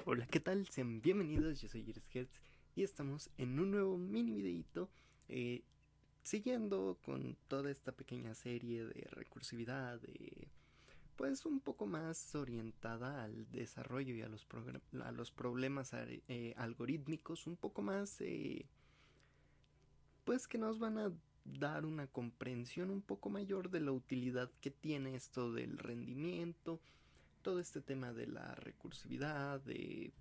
Hola, ¿qué tal? Sean bienvenidos, yo soy Iris Hertz y estamos en un nuevo mini videito eh, siguiendo con toda esta pequeña serie de recursividad, pues un poco más orientada al desarrollo y a los problemas algorítmicos, un poco más, pues que nos van a dar una comprensión un poco mayor de la utilidad que tiene esto del rendimiento, todo este tema de la recursividad, de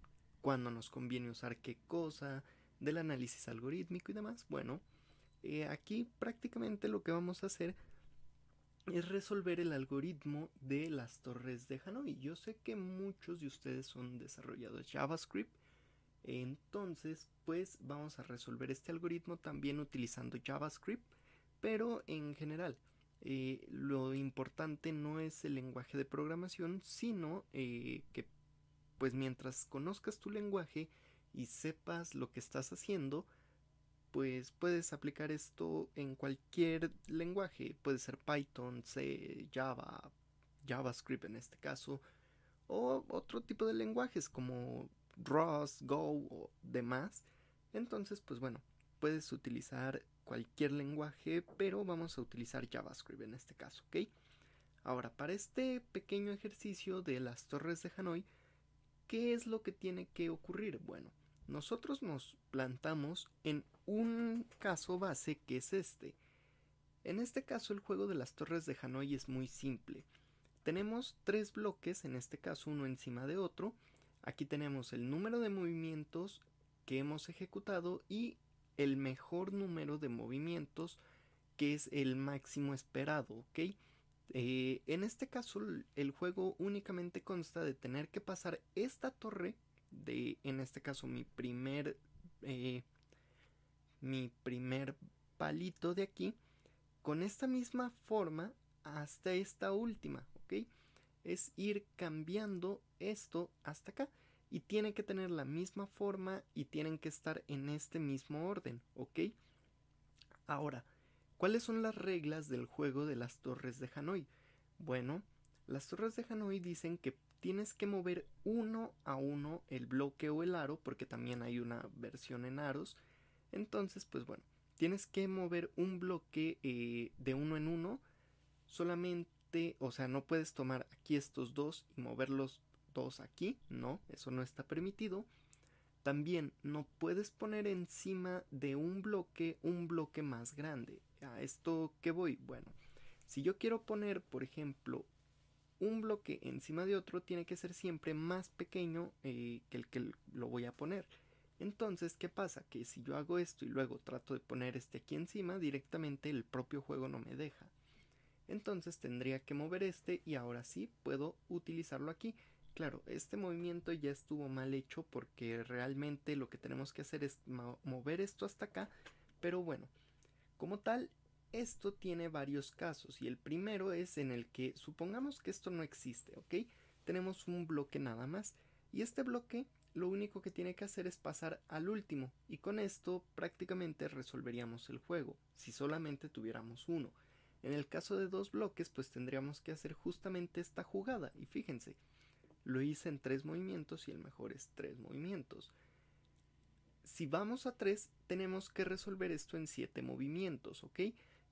cuándo nos conviene usar qué cosa, del análisis algorítmico y demás. Bueno, aquí prácticamente lo que vamos a hacer es resolver el algoritmo de las torres de Hanoi. Yo sé que muchos de ustedes son desarrolladores JavaScript, entonces pues vamos a resolver este algoritmo también utilizando JavaScript, pero en general lo importante no es el lenguaje de programación, sino que pues mientras conozcas tu lenguaje y sepas lo que estás haciendo, pues puedes aplicar esto en cualquier lenguaje. Puede ser Python, C, Java, JavaScript en este caso, o otro tipo de lenguajes como Rust, Go o demás. Entonces, pues bueno, puedes utilizar cualquier lenguaje, pero vamos a utilizar JavaScript en este caso, ¿ok? Ahora, para este pequeño ejercicio de las torres de Hanoi, ¿qué es lo que tiene que ocurrir? Bueno, nosotros nos plantamos en un caso base que es este. En este caso, el juego de las torres de Hanoi es muy simple. Tenemos tres bloques, en este caso uno encima de otro. Aquí tenemos el número de movimientos que hemos ejecutado y el mejor número de movimientos, que es el máximo esperado, ¿ok? En este caso el juego únicamente consta de tener que pasar esta torre de, en este caso eh, mi primer palito de aquí, con esta misma forma hasta esta última, ¿ok? Es ir cambiando esto hasta acá y tiene que tener la misma forma y tienen que estar en este mismo orden, ¿ok? Ahora, ¿cuáles son las reglas del juego de las torres de Hanoi? Bueno, las torres de Hanoi dicen que tienes que mover uno a uno el bloque o el aro, porque también hay una versión en aros. Entonces, pues bueno, tienes que mover un bloque de uno en uno solamente, o sea, no puedes tomar aquí estos dos y mover los dos aquí, no, eso no está permitido. También no puedes poner encima de un bloque más grande. ¿A esto qué voy? Bueno, si yo quiero poner, por ejemplo, un bloque encima de otro, tiene que ser siempre más pequeño que el que lo voy a poner. Entonces, ¿qué pasa? Que si yo hago esto y luego trato de poner este aquí encima, directamente el propio juego no me deja. Entonces tendría que mover este y ahora sí puedo utilizarlo aquí. Claro, este movimiento ya estuvo mal hecho porque realmente lo que tenemos que hacer es mover esto hasta acá. Pero bueno, como tal, esto tiene varios casos y el primero es en el que supongamos que esto no existe, ¿ok? Tenemos un bloque nada más y este bloque lo único que tiene que hacer es pasar al último y con esto prácticamente resolveríamos el juego si solamente tuviéramos uno. En el caso de dos bloques pues tendríamos que hacer justamente esta jugada y fíjense, lo hice en tres movimientos y el mejor es tres movimientos. Si vamos a 3 tenemos que resolver esto en 7 movimientos, ¿ok?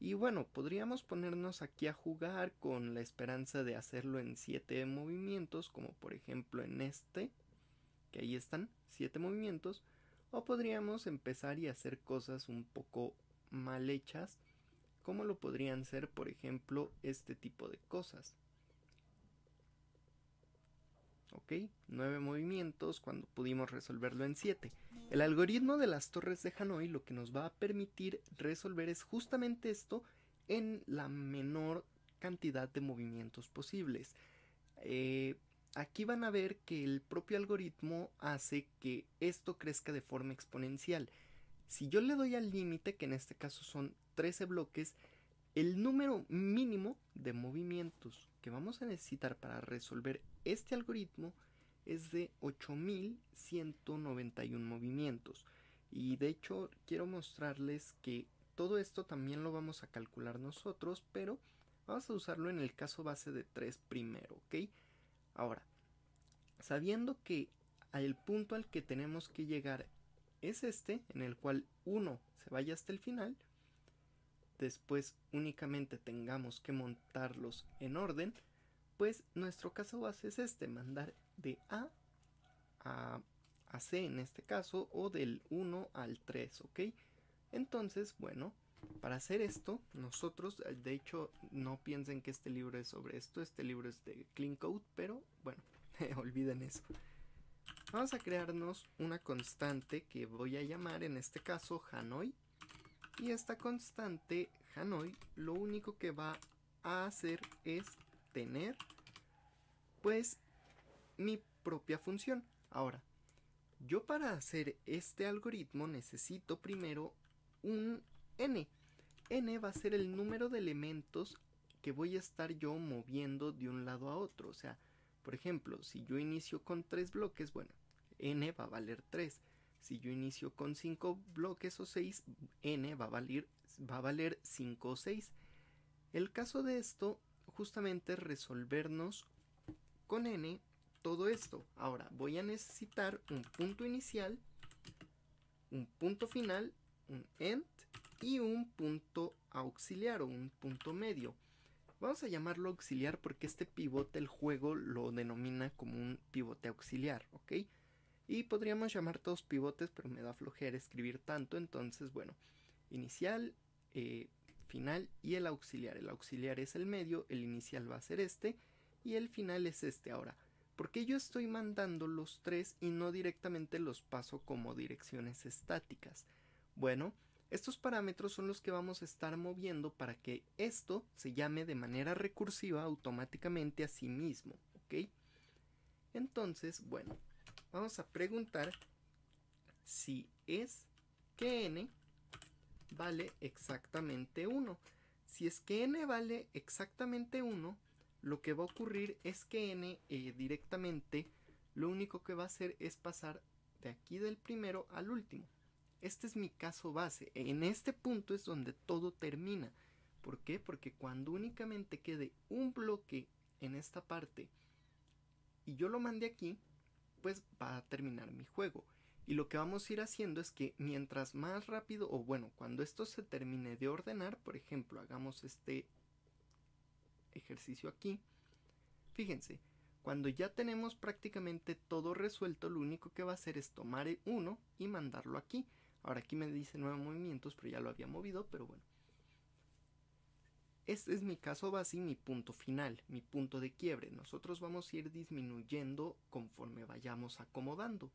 Y bueno, podríamos ponernos aquí a jugar con la esperanza de hacerlo en 7 movimientos, como por ejemplo en este, que ahí están, 7 movimientos, o podríamos empezar y hacer cosas un poco mal hechas, como lo podrían ser, por ejemplo, este tipo de cosas. ¿Ok? 9 movimientos cuando pudimos resolverlo en 7. El algoritmo de las torres de Hanoi lo que nos va a permitir resolver es justamente esto en la menor cantidad de movimientos posibles. Aquí van a ver que el propio algoritmo hace que esto crezca de forma exponencial. Si yo le doy al límite, que en este caso son 13 bloques, el número mínimo de movimientos que vamos a necesitar para resolver este algoritmo es de 8191 movimientos. Y de hecho quiero mostrarles que todo esto también lo vamos a calcular nosotros, pero vamos a usarlo en el caso base de 3 primero, ¿ok? Ahora, sabiendo que el punto al que tenemos que llegar es este, en el cual 1 se vaya hasta el final. Después únicamente tengamos que montarlos en orden, pues nuestro caso base es este, mandar de A a C en este caso, o del 1 al 3, ¿ok? Entonces, bueno, para hacer esto, nosotros, de hecho, no piensen que este libro es sobre esto, este libro es de Clean Code, pero bueno, olviden eso. Vamos a crearnos una constante que voy a llamar en este caso Hanoi. Y esta constante Hanoi lo único que va a hacer es tener pues mi propia función. Ahora, yo para hacer este algoritmo necesito primero un n. N va a ser el número de elementos que voy a estar yo moviendo de un lado a otro. O sea, por ejemplo, si yo inicio con 3 bloques, bueno, n va a valer 3. Si yo inicio con 5 bloques o 6, n va a valer 5 o 6. El caso de esto justamente es resolvernos con n todo esto. Ahora voy a necesitar un punto inicial, un punto final, un end y un punto auxiliar o un punto medio. Vamos a llamarlo auxiliar porque este pivote el juego lo denomina como un pivote auxiliar, ¿ok? Y podríamos llamar todos pivotes, pero me da flojera escribir tanto, entonces bueno, inicial, final y el auxiliar. El auxiliar es el medio, el inicial va a ser este y el final es este. Ahora, ¿por qué yo estoy mandando los tres y no directamente los paso como direcciones estáticas? Bueno, estos parámetros son los que vamos a estar moviendo para que esto se llame de manera recursiva automáticamente a sí mismo, ¿ok? Entonces, bueno, vamos a preguntar si es que n vale exactamente 1. Si es que n vale exactamente 1, lo que va a ocurrir es que n directamente lo único que va a hacer es pasar de aquí del primero al último. Este es mi caso base. En este punto es donde todo termina. ¿Por qué? Porque cuando únicamente quede un bloque en esta parte y yo lo mande aquí, pues va a terminar mi juego. Y lo que vamos a ir haciendo es que mientras más rápido, o bueno, cuando esto se termine de ordenar, por ejemplo, hagamos este ejercicio aquí, fíjense, cuando ya tenemos prácticamente todo resuelto, lo único que va a hacer es tomar el 1 y mandarlo aquí. Ahora aquí me dice 9 movimientos, pero ya lo había movido, pero bueno. Este es mi caso base y mi punto final, mi punto de quiebre. Nosotros vamos a ir disminuyendo conforme vayamos acomodando.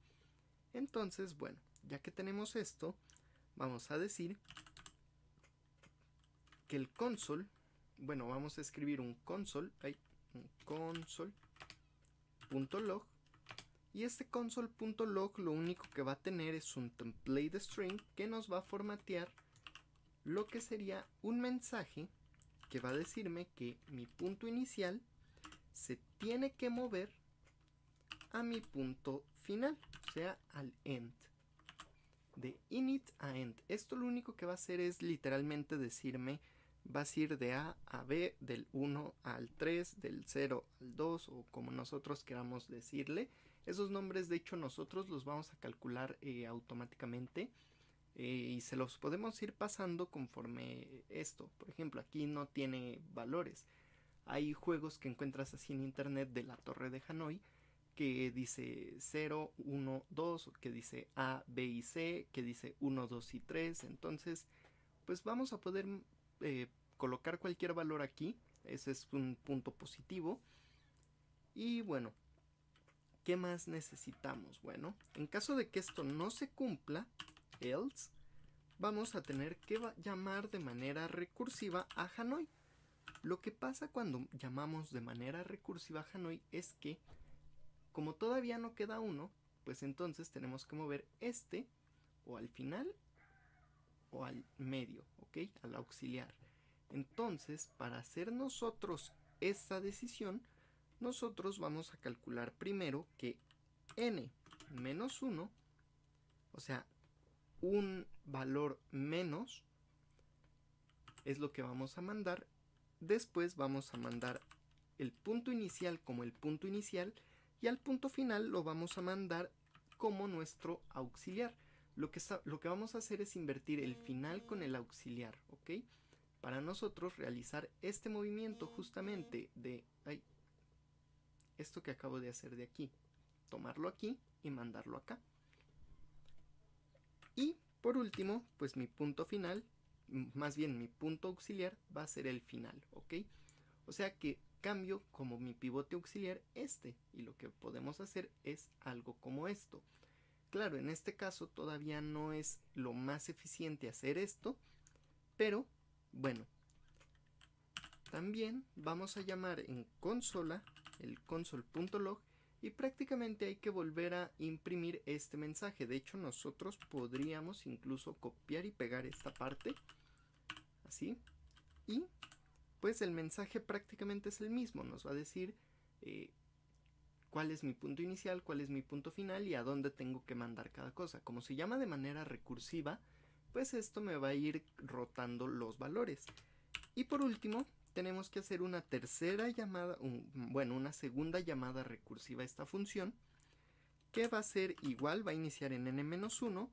Entonces, bueno, ya que tenemos esto, vamos a decir que el console, bueno, vamos a escribir un console.log, y este console.log lo único que va a tener es un template string que nos va a formatear lo que sería un mensaje que va a decirme que mi punto inicial se tiene que mover a mi punto final, o sea, al end. De init a end. Esto lo único que va a hacer es literalmente decirme, vas a ir de A a B, del 1 al 3, del 0 al 2, o como nosotros queramos decirle. Esos nombres de hecho nosotros los vamos a calcular automáticamente. Y se los podemos ir pasando conforme esto. Por ejemplo, aquí no tiene valores. Hay juegos que encuentras así en internet de la Torre de Hanoi que dice 0, 1, 2, que dice A, B y C, que dice 1, 2 y 3. Entonces, pues vamos a poder colocar cualquier valor aquí. Ese es un punto positivo. Y bueno, ¿qué más necesitamos? Bueno, en caso de que esto no se cumpla, else, vamos a tener que llamar de manera recursiva a Hanoi. Lo que pasa cuando llamamos de manera recursiva a Hanoi es que, como todavía no queda uno, pues entonces tenemos que mover este o al final o al medio, ¿ok? Al auxiliar. Entonces, para hacer nosotros esta decisión, nosotros vamos a calcular primero que n menos 1, o sea, un valor menos, es lo que vamos a mandar. Después vamos a mandar el punto inicial como el punto inicial y al punto final lo vamos a mandar como nuestro auxiliar. Lo que vamos a hacer es invertir el final con el auxiliar, ¿ok? Para nosotros realizar este movimiento justamente de esto que acabo de hacer de aquí, tomarlo aquí y mandarlo acá. Y por último, pues mi punto final, más bien mi punto auxiliar va a ser el final, ¿ok? O sea que cambio como mi pivote auxiliar este, y lo que podemos hacer es algo como esto. Claro, en este caso todavía no es lo más eficiente hacer esto, pero bueno, también vamos a llamar en consola el console.log y prácticamente hay que volver a imprimir este mensaje. De hecho, nosotros podríamos incluso copiar y pegar esta parte, así, y pues el mensaje prácticamente es el mismo. Nos va a decir cuál es mi punto inicial, cuál es mi punto final y a dónde tengo que mandar cada cosa. Como se llama de manera recursiva, pues esto me va a ir rotando los valores. Y por último, tenemos que hacer una tercera llamada, una segunda llamada recursiva a esta función, que va a ser igual, va a iniciar en n-1,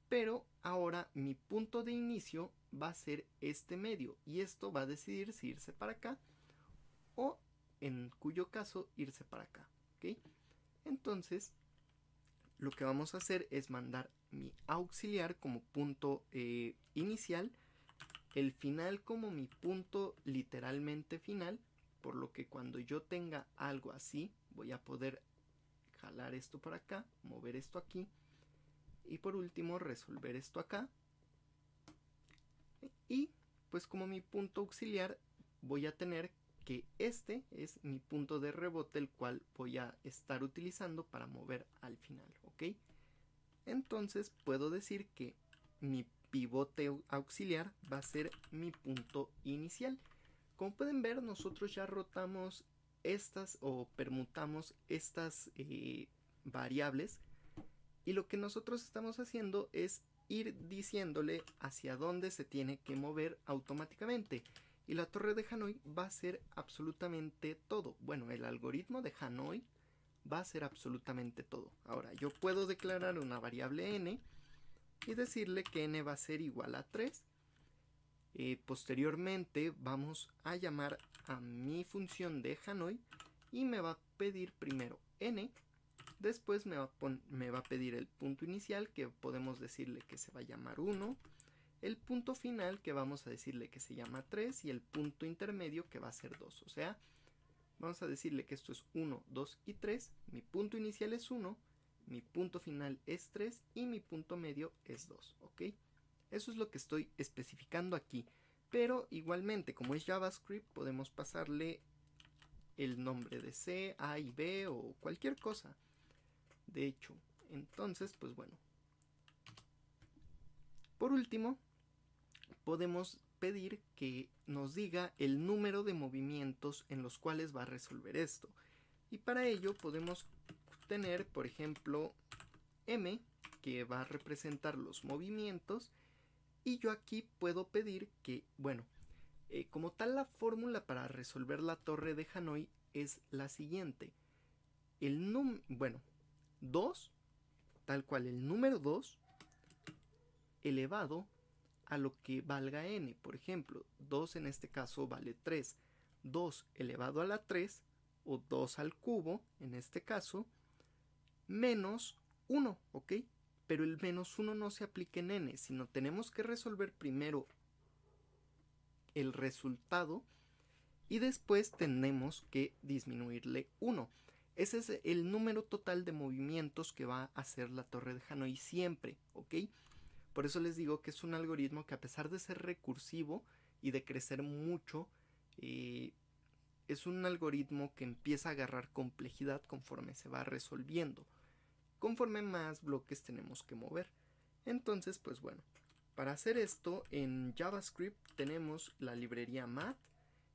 pero ahora mi punto de inicio va a ser este medio, y esto va a decidir si irse para acá, o en cuyo caso irse para acá, ¿ok? Entonces, lo que vamos a hacer es mandar mi auxiliar como punto inicial, el final como mi punto literalmente final, por lo que cuando yo tenga algo así, voy a poder jalar esto para acá, mover esto aquí, y por último resolver esto acá. Y pues como mi punto auxiliar voy a tener que este es mi punto de rebote, el cual voy a estar utilizando para mover al final, ¿ok? Entonces puedo decir que mi pivote auxiliar va a ser mi punto inicial. Como pueden ver, nosotros ya rotamos estas o permutamos estas variables, y lo que nosotros estamos haciendo es ir diciéndole hacia dónde se tiene que mover automáticamente. Y la torre de Hanoi va a ser absolutamente todo. Bueno, el algoritmo de Hanoi va a ser absolutamente todo. Ahora, yo puedo declarar una variable n y decirle que n va a ser igual a 3. Posteriormente vamos a llamar a mi función de Hanoi y me va a pedir primero n, después me va a pedir el punto inicial, que podemos decirle que se va a llamar 1, el punto final, que vamos a decirle que se llama 3, y el punto intermedio, que va a ser 2. O sea, vamos a decirle que esto es 1, 2 y 3, mi punto inicial es 1, mi punto final es 3 y mi punto medio es 2, ¿ok? Eso es lo que estoy especificando aquí, pero igualmente, como es JavaScript, podemos pasarle el nombre de C, A y B o cualquier cosa. De hecho, entonces, pues bueno. Por último, podemos pedir que nos diga el número de movimientos en los cuales va a resolver esto. Y para ello podemos tener, por ejemplo, M, que va a representar los movimientos. Y yo aquí puedo pedir que, bueno, como tal, la fórmula para resolver la torre de Hanoi es la siguiente. 2, tal cual el número 2 elevado a lo que valga n. Por ejemplo, 2 en este caso vale 3. 2 elevado a la 3, o 2 al cubo en este caso, menos 1, ¿ok? Pero el menos 1 no se aplica en n, sino tenemos que resolver primero el resultado y después tenemos que disminuirle 1. Ese es el número total de movimientos que va a hacer la torre de Hanoi siempre, ¿ok? Por eso les digo que es un algoritmo que, a pesar de ser recursivo y de crecer mucho, es un algoritmo que empieza a agarrar complejidad conforme se va resolviendo, conforme más bloques tenemos que mover. Entonces, pues bueno, para hacer esto en JavaScript tenemos la librería math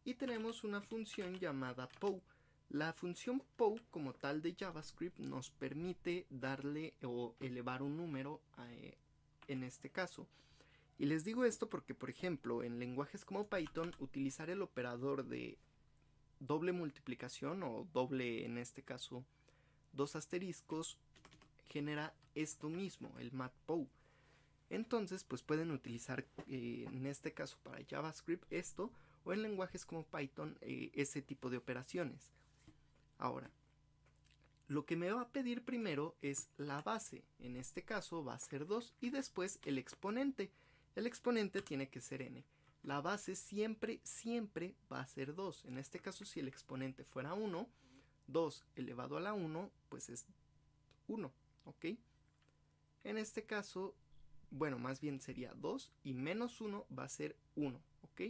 y tenemos una función llamada pow. La función pow como tal de JavaScript nos permite darle o elevar un número en este caso. Y les digo esto porque, por ejemplo, en lenguajes como Python, utilizar el operador de doble multiplicación o doble, en este caso, 2 asteriscos, genera esto mismo, el matplotlib. Entonces pues pueden utilizar en este caso para JavaScript esto, o en lenguajes como Python ese tipo de operaciones. Ahora, lo que me va a pedir primero es la base, en este caso va a ser 2, y después el exponente. El exponente tiene que ser n. La base siempre va a ser 2. En este caso, si el exponente fuera 1, 2 elevado a la 1, pues es 1, ¿ok? En este caso, bueno, más bien sería 2 y menos 1 va a ser 1, ¿ok?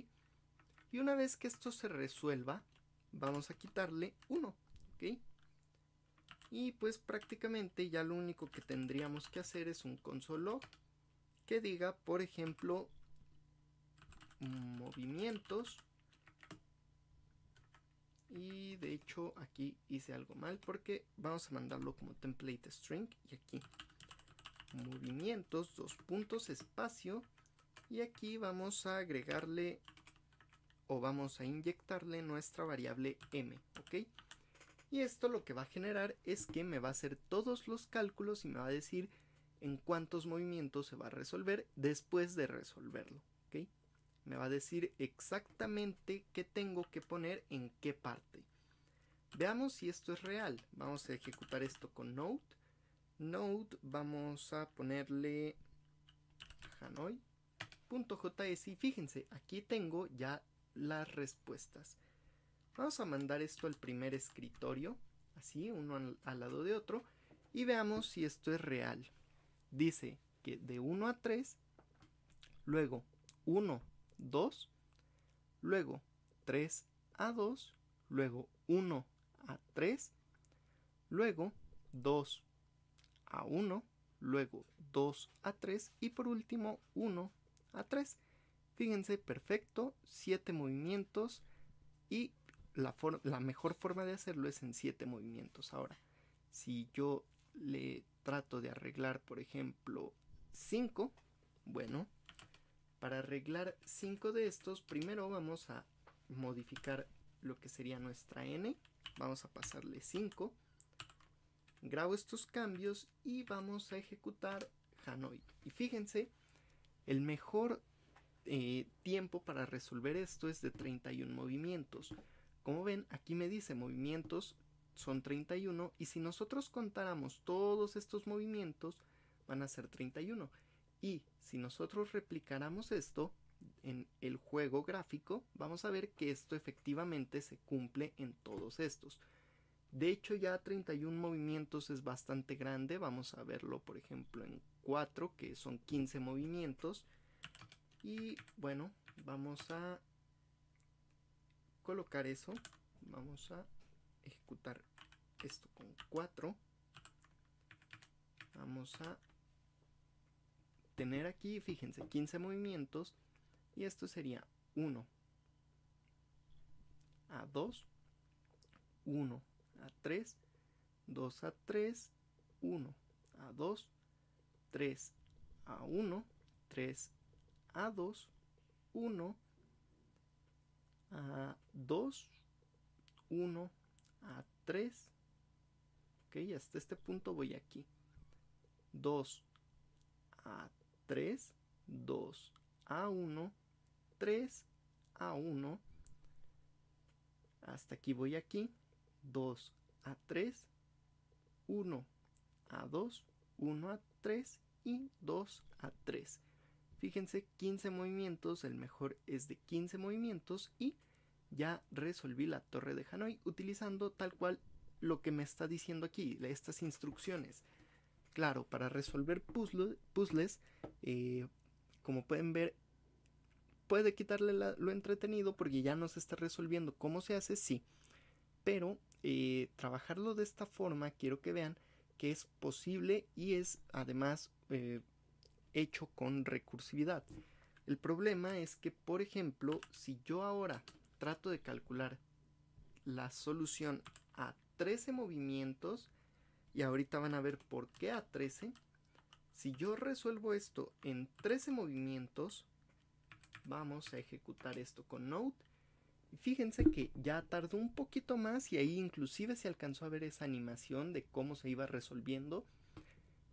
Y una vez que esto se resuelva, vamos a quitarle 1, ¿ok? Y pues prácticamente ya lo único que tendríamos que hacer es un console log que diga, por ejemplo, movimientos. Y de hecho aquí hice algo mal porque vamos a mandarlo como template string, y aquí movimientos, 2 puntos, espacio, y aquí vamos a agregarle o vamos a inyectarle nuestra variable m, ¿ok? Y esto lo que va a generar es que me va a hacer todos los cálculos y me va a decir en cuántos movimientos se va a resolver después de resolverlo, ¿ok? Me va a decir exactamente qué tengo que poner en qué parte. Veamos si esto es real. Vamos a ejecutar esto con Node. Node, vamos a ponerle Hanoi.js y fíjense, aquí tengo ya las respuestas. Vamos a mandar esto al primer escritorio, así, uno al lado de otro, y veamos si esto es real. Dice que de 1 a 3, luego 1, 2, luego 3 a 2, luego 1 a 3, luego 2 a 1, luego 2 a 3 y por último 1 a 3. Fíjense, perfecto, 7 movimientos y la mejor forma de hacerlo es en 7 movimientos. Ahora, si yo le trato de arreglar, por ejemplo, 5, bueno, para arreglar 5 de estos, primero vamos a modificar lo que sería nuestra n. Vamos a pasarle 5. Grabo estos cambios y vamos a ejecutar Hanoi. Y fíjense, el mejor tiempo para resolver esto es de 31 movimientos. Como ven, aquí me dice movimientos son 31 y si nosotros contáramos todos estos movimientos van a ser 31. Y si nosotros replicáramos esto en el juego gráfico, vamos a ver que esto efectivamente se cumple en todos estos. De hecho, ya 31 movimientos es bastante grande. Vamos a verlo, por ejemplo, en 4, que son 15 movimientos. Y bueno, vamos a colocar eso. Vamos a ejecutar esto con 4. Vamos a tener aquí, fíjense, 15 movimientos. Y esto sería 1 a 2, 1 a 3, 2 a 3, 1 a 2, 3 a 1, 3 a 2, 1 a 2, 1 a 3. Ok, hasta este punto voy aquí. 2 a 3, 2 a 1, 3 a 1. Hasta aquí voy aquí. 2 a 3, 1 a 2, 1 a 3 y 2 a 3. Fíjense, 15 movimientos, el mejor es de 15 movimientos y ya resolví la torre de Hanoi utilizando tal cual lo que me está diciendo aquí, estas instrucciones. Claro, para resolver puzzles, como pueden ver, puede quitarle lo entretenido porque ya no se está resolviendo cómo se hace, sí. Pero trabajarlo de esta forma, quiero que vean que es posible y es además hecho con recursividad. El problema es que, por ejemplo, si yo ahora trato de calcular la solución a 13 movimientos, y ahorita van a ver por qué a 13, si yo resuelvo esto en 13 movimientos, vamos a ejecutar esto con Node. Y fíjense que ya tardó un poquito más y ahí inclusive se alcanzó a ver esa animación de cómo se iba resolviendo.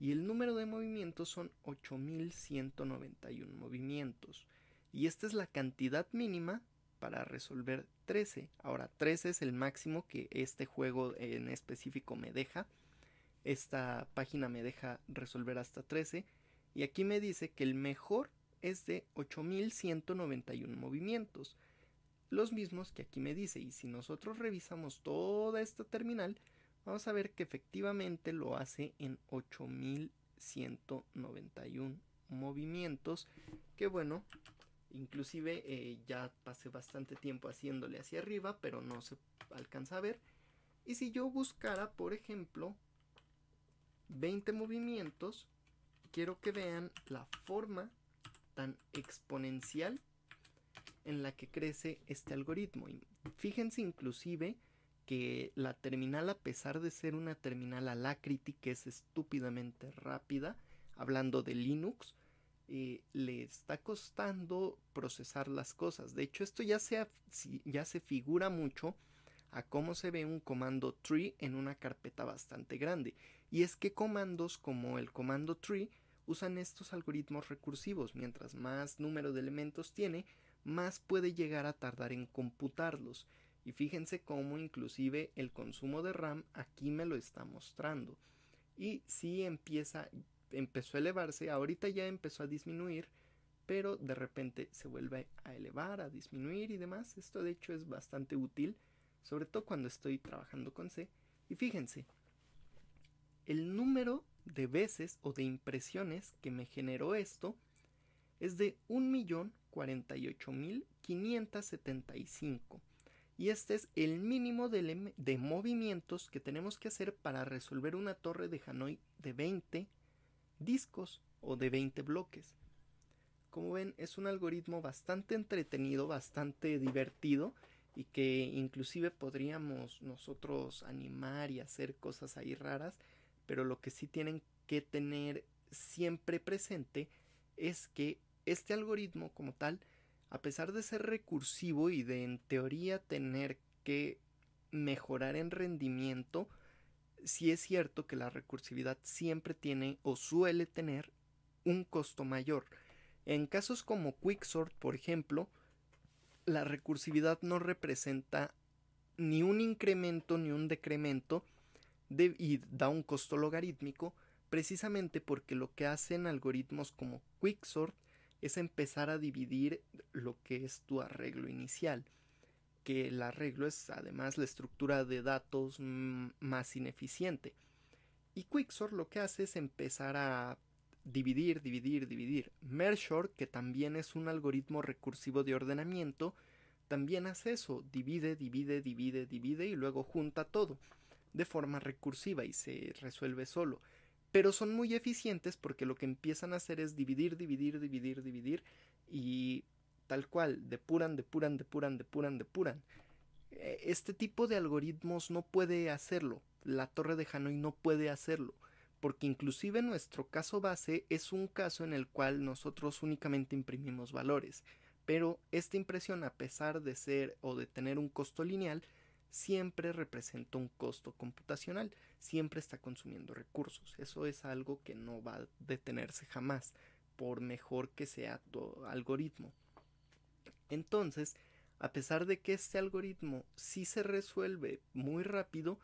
y el número de movimientos son 8191 movimientos. Y esta es la cantidad mínima para resolver 13. Ahora, 13 es el máximo que este juego en específico me deja. Esta página me deja resolver hasta 13. Y aquí me dice que el mejor es de 8191 movimientos. Los mismos que aquí me dice. Y si nosotros revisamos toda esta terminal, vamos a ver que efectivamente lo hace en 8191 movimientos. Que bueno, inclusive ya pasé bastante tiempo haciéndole hacia arriba, pero no se alcanza a ver. Y si yo buscara, por ejemplo, 20 movimientos, quiero que vean la forma tan exponencial en la que crece este algoritmo. Y fíjense inclusive que la terminal, a pesar de ser una terminal Alacrity que es estúpidamente rápida, hablando de Linux, le está costando procesar las cosas. De hecho, esto ya se figura mucho a cómo se ve un comando tree en una carpeta bastante grande. Y es que comandos como el comando tree usan estos algoritmos recursivos. Mientras más número de elementos tiene, más puede llegar a tardar en computarlos. Y fíjense cómo inclusive el consumo de RAM aquí me lo está mostrando. Y sí empezó a elevarse, ahorita ya empezó a disminuir, pero de repente se vuelve a elevar, a disminuir y demás. Esto de hecho es bastante útil, sobre todo cuando estoy trabajando con C. Y fíjense, el número de veces o de impresiones que me generó esto es de 1.048.575. Y este es el mínimo de movimientos que tenemos que hacer para resolver una torre de Hanoi de 20 discos o de 20 bloques. Como ven, es un algoritmo bastante entretenido, bastante divertido, y que inclusive podríamos nosotros animar y hacer cosas ahí raras, pero lo que sí tienen que tener siempre presente es que este algoritmo como tal, a pesar de ser recursivo y de en teoría tener que mejorar en rendimiento, sí es cierto que la recursividad siempre tiene o suele tener un costo mayor. En casos como Quicksort, por ejemplo, la recursividad no representa ni un incremento ni un decremento y da un costo logarítmico, precisamente porque lo que hacen algoritmos como Quicksort es empezar a dividir lo que es tu arreglo inicial, que el arreglo es además la estructura de datos más ineficiente. Y Quicksort lo que hace es empezar a dividir. Mergeor, que también es un algoritmo recursivo de ordenamiento, también hace eso, divide y luego junta todo de forma recursiva y se resuelve solo. Pero son muy eficientes porque lo que empiezan a hacer es dividir y tal cual, depuran. Este tipo de algoritmos no puede hacerlo. La torre de Hanoi no puede hacerlo, porque inclusive nuestro caso base es un caso en el cual nosotros únicamente imprimimos valores, pero esta impresión, a pesar de ser o de tener un costo lineal, siempre representa un costo computacional, siempre está consumiendo recursos. Eso es algo que no va a detenerse jamás, por mejor que sea tu algoritmo. Entonces, a pesar de que este algoritmo sí se resuelve muy rápido,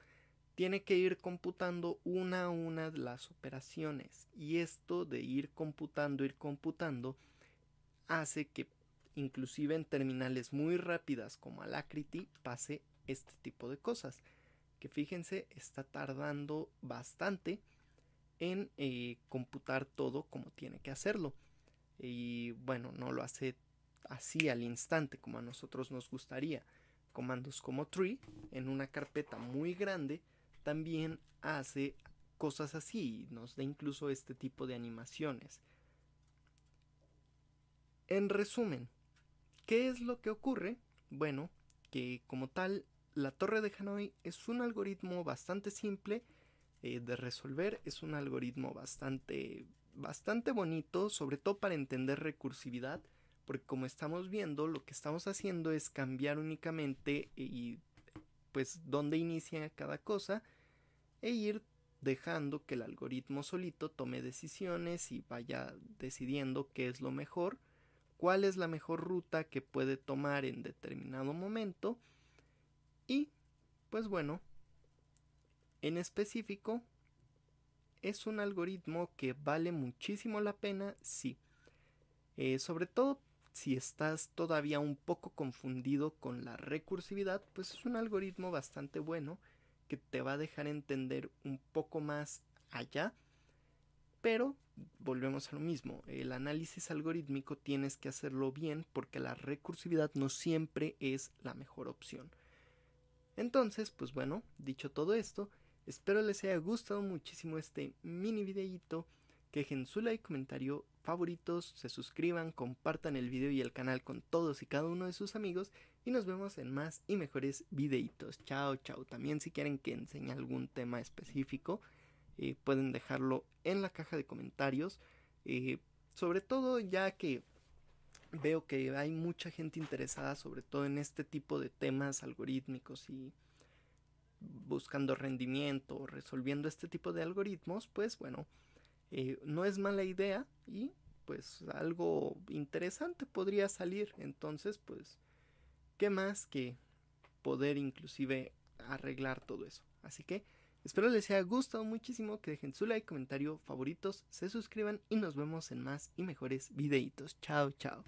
tiene que ir computando una a una de las operaciones. Y esto de ir computando, hace que inclusive en terminales muy rápidas como Alacrity pase este tipo de cosas. Que fíjense, está tardando bastante en computar todo como tiene que hacerlo. Y bueno, no lo hace así al instante como a nosotros nos gustaría. Comandos como tree en una carpeta muy grande también hace cosas así y nos da incluso este tipo de animaciones. En resumen, ¿qué es lo que ocurre? Bueno, que como tal, la torre de Hanoi es un algoritmo bastante simple de resolver, es un algoritmo bastante bonito, sobre todo para entender recursividad, porque como estamos viendo, lo que estamos haciendo es cambiar únicamente y pues dónde inicia cada cosa e ir dejando que el algoritmo solito tome decisiones y vaya decidiendo qué es lo mejor, cuál es la mejor ruta que puede tomar en determinado momento. Y pues bueno, en específico es un algoritmo que vale muchísimo la pena, sí. Sobre todo si estás todavía un poco confundido con la recursividad, pues es un algoritmo bastante bueno que te va a dejar entender un poco más allá. Pero volvemos a lo mismo, el análisis algorítmico tienes que hacerlo bien porque la recursividad no siempre es la mejor opción. Entonces, pues bueno, dicho todo esto, espero les haya gustado muchísimo este mini videíto, que dejen su like, comentario, favoritos, se suscriban, compartan el video y el canal con todos y cada uno de sus amigos y nos vemos en más y mejores videitos. Chao, chao. También si quieren que enseñe algún tema específico, pueden dejarlo en la caja de comentarios. Sobre todo ya que veo que hay mucha gente interesada sobre todo en este tipo de temas algorítmicos y buscando rendimiento, resolviendo este tipo de algoritmos, pues bueno, no es mala idea y pues algo interesante podría salir. Entonces, pues, ¿qué más que poder inclusive arreglar todo eso? Así que espero les haya gustado muchísimo, que dejen su like, comentario, favoritos, se suscriban y nos vemos en más y mejores videitos. Chao, chao.